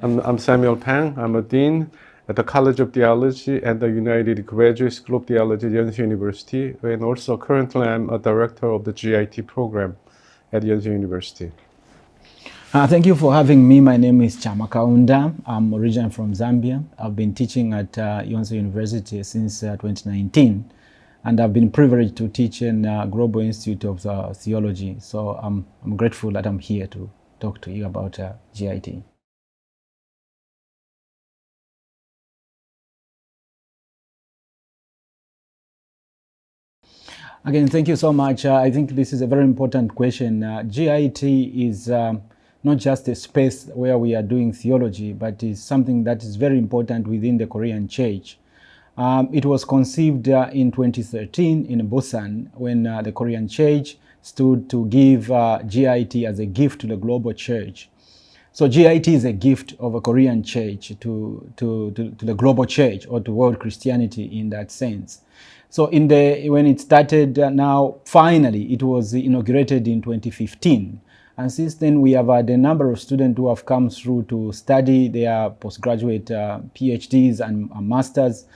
I'm Samuel Pang. I'm a dean at the College of Theology and the United Graduate School of Theology at Yonsei University, and also currently I'm a director of the GIT program at Yonsei University. Thank you for having me. My name is Chammah. I'm originally from Zambia. I've been teaching at Yonsei University since 2019, and I've been privileged to teach in Global Institute of Theology. So I'm grateful that I'm here to talk to you about GIT. Again, thank you so much. I think this is a very important question. GIT is not just a space where we are doing theology, but is something that is very important within the Korean church. It was conceived in 2013 in Busan when the Korean church stood to give GIT as a gift to the global church. So GIT is a gift of a Korean church to the global church or to world Christianity in that sense. So when it started now, finally, it was inaugurated in 2015. And since then, we have had a number of students who have come through to study their postgraduate PhDs and masters.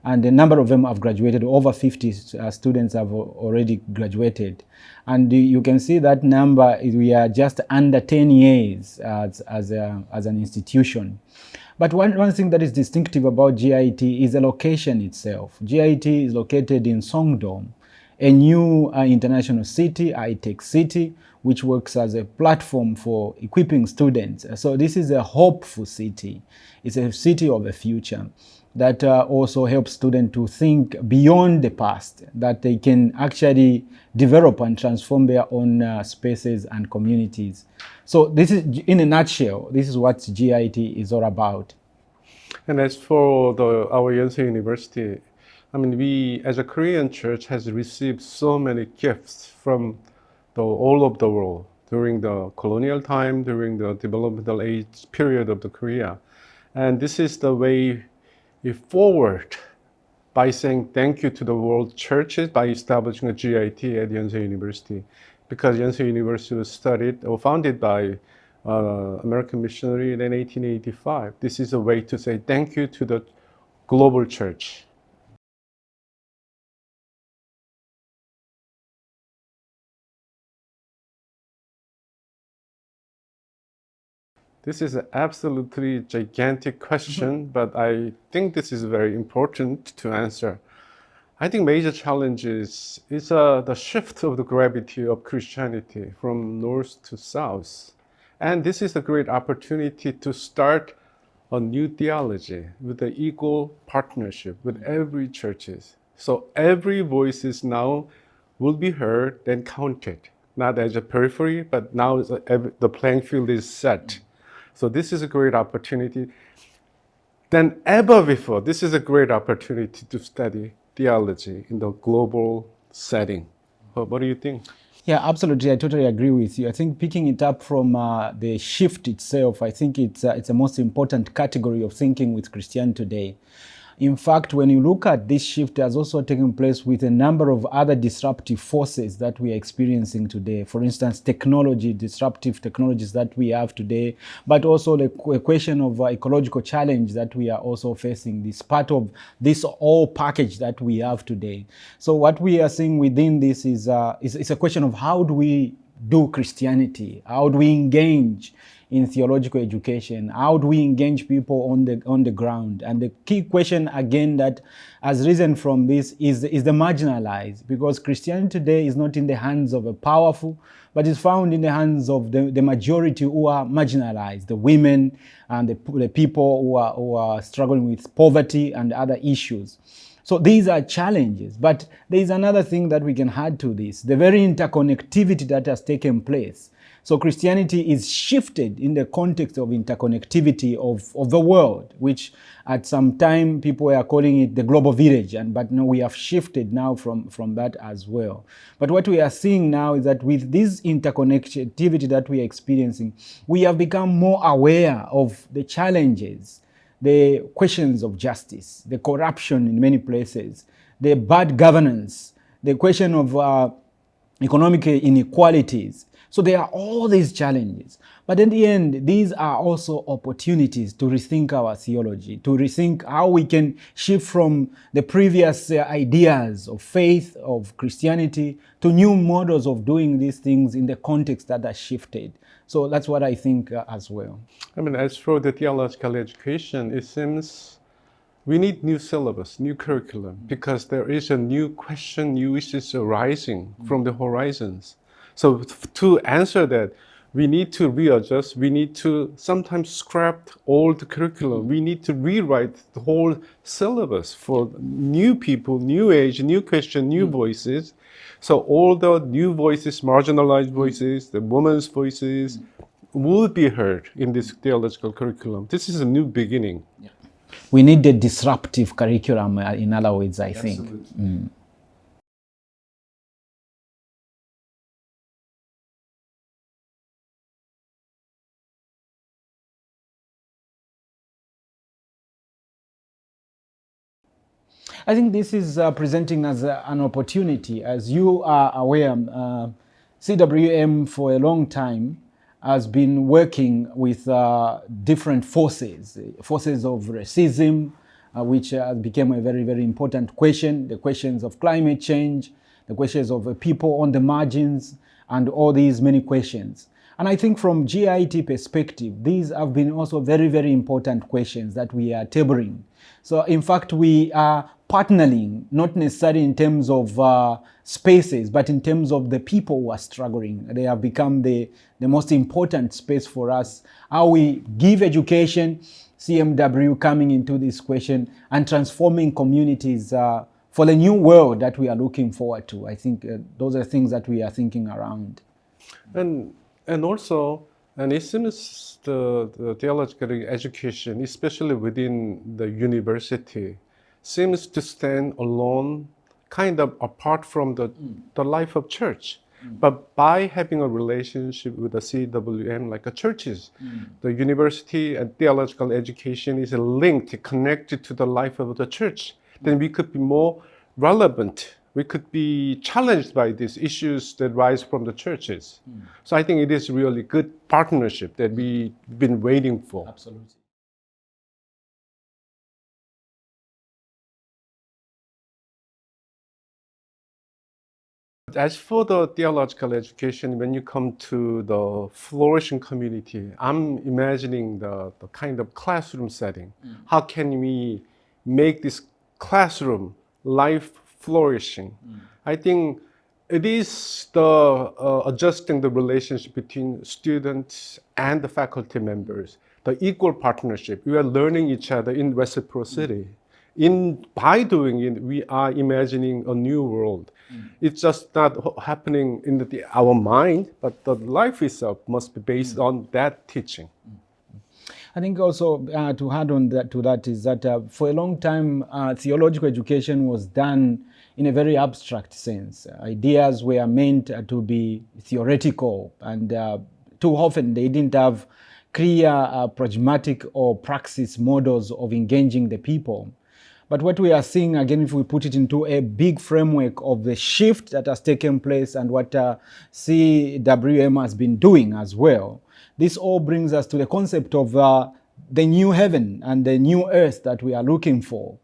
And a number of them have graduated. Over 50 students have already graduated. And you can see that number, we are just under 10 years as an institution. But one thing that is distinctive about GIT is the location itself. GIT is located in Songdo, a new international city, high-tech city, which works as a platform for equipping students. So this is a hopeful city. It's a city of the future that also helps students to think beyond the past, that they can actually develop and transform their own spaces and communities. So this is, in a nutshell, this is what GIT is all about. And as for our Yonsei University, I mean, we as a Korean church has received so many gifts from all of the world during the colonial time, during the developmental age period of the Korea. And this is the way we forward by saying thank you to the world churches by establishing a GIT at Yonsei University. Because Yonsei University was founded by American missionary in 1885. This is a way to say thank you to the global church. This is an absolutely gigantic question, but I think this is very important to answer. I think major challenge is the shift of the gravity of Christianity from north to south. And this is a great opportunity to start a new theology with the equal partnership with every churches. So every voice now will be heard and counted, not as a periphery, but now the playing field is set. So this is a great opportunity. Than ever before, this is a great opportunity to study theology in the global setting. What do you think? Yeah, absolutely. I totally agree with you. I think picking it up from the shift itself, I think it's a most important category of thinking with Christianity today. In fact, when you look at this shift, has also taken place with a number of other disruptive forces that we are experiencing today. For instance, disruptive technologies that we have today, but also the question of ecological challenge that we are also facing. This part of this whole package that we have today. So what we are seeing within this is a question of how do we do Christianity? How do we engage in theological education? How do we engage people on the ground? And the key question again that has risen from this is the marginalized, because Christianity today is not in the hands of a powerful, but is found in the hands of the majority who are marginalized, the women and the people who are struggling with poverty and other issues. So these are challenges, but there is another thing that we can add to this, the very interconnectivity that has taken place. So Christianity is shifted in the context of interconnectivity of the world, which at some time people were calling it the global village, but no, we have shifted now from that as well. But what we are seeing now is that with this interconnectivity that we are experiencing, we have become more aware of the challenges, the questions of justice, the corruption in many places, the bad governance, the question of economic inequalities. So there are all these challenges. But in the end, these are also opportunities to rethink our theology, to rethink how we can shift from the previous ideas of faith, of Christianity, to new models of doing these things in the context that are shifted. So that's what I think as well. I mean, as for the theological education, it seems we need new syllabus, new curriculum, because there is a new question, new issues arising from the horizons. So to answer that, we need to readjust, we need to sometimes scrap old curriculum, we need to rewrite the whole syllabus for new people, new age, new question, new voices. So all the new voices, marginalized voices, the women's voices, will be heard in this theological curriculum. This is a new beginning. Yeah. We need a disruptive curriculum, in other words, I think. I think this is presenting as an opportunity. As you are aware, CWM for a long time has been working with different forces of racism, which became a very, very important question, the questions of climate change, the questions of people on the margins, and all these many questions. And I think from GIT perspective, these have been also very, very important questions that we are tabling. So in fact, we are partnering, not necessarily in terms of spaces, but in terms of the people who are struggling. They have become the most important space for us. How we give education, CMW coming into this question, and transforming communities for the new world that we are looking forward to. I think those are things that we are thinking around. And also, and it seems the theological education, especially within the university, seems to stand alone, kind of apart from the life of church. But by having a relationship with the CWM, like a churches, the university and theological education is linked, connected to the life of the church, then we could be more relevant. We could be challenged by these issues that rise from the churches. So I think it is really good partnership that we've been waiting for. Absolutely. As for the theological education, when you come to the flourishing community, I'm imagining the kind of classroom setting. How can we make this classroom life flourishing? I think it is the adjusting the relationship between students and the faculty members, the equal partnership. We are learning each other in reciprocity. By doing it, we are imagining a new world. It's just not happening in our mind, but the life itself must be based on that teaching. I think also to add on to that is that for a long time, theological education was done in a very abstract sense. Ideas were meant to be theoretical, and too often they didn't have clear pragmatic or praxis models of engaging the people. But what we are seeing, again, if we put it into a big framework of the shift that has taken place and what CWM has been doing as well, this all brings us to the concept of the new heaven and the new earth that we are looking for.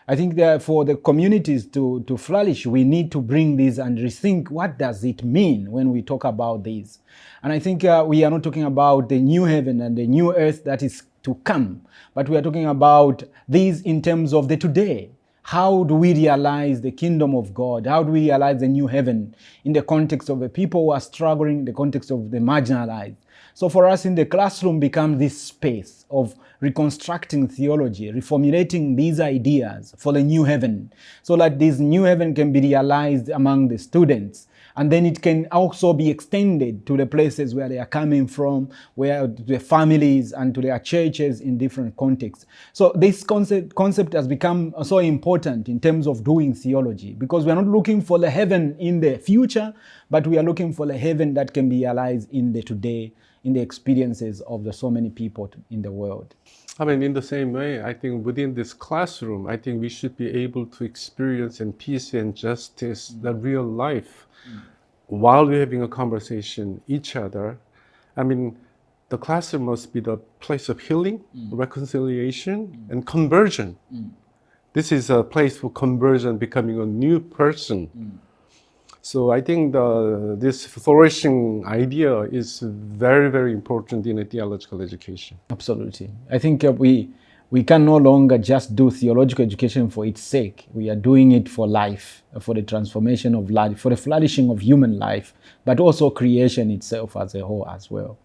I think that for the communities to flourish, we need to bring this and rethink what does it mean when we talk about this. And I think we are not talking about the new heaven and the new earth that is to come, but we are talking about these in terms of the today. How do we realize the kingdom of God? How do we realize the new heaven in the context of the people who are struggling, the context of the marginalized? So for us in the classroom becomes this space of reconstructing theology, reformulating these ideas for the new heaven, so that this new heaven can be realized among the students. And then it can also be extended to the places where they are coming from, where the families and to their churches in different contexts. So this concept has become so important in terms of doing theology, because we are not looking for the heaven in the future, but we are looking for the heaven that can be realized in the today, in the experiences of the so many people in the world. I mean, in the same way, I think within this classroom, I think we should be able to experience in peace and justice the real life. while we're having a conversation, each other, I mean, the classroom must be the place of healing, reconciliation, and conversion. This is a place for conversion, becoming a new person. So I think this flourishing idea is very, very important in a theological education. Absolutely. I think we can no longer just do theological education for its sake. We are doing it for life, for the transformation of life, for the flourishing of human life, but also creation itself as a whole as well.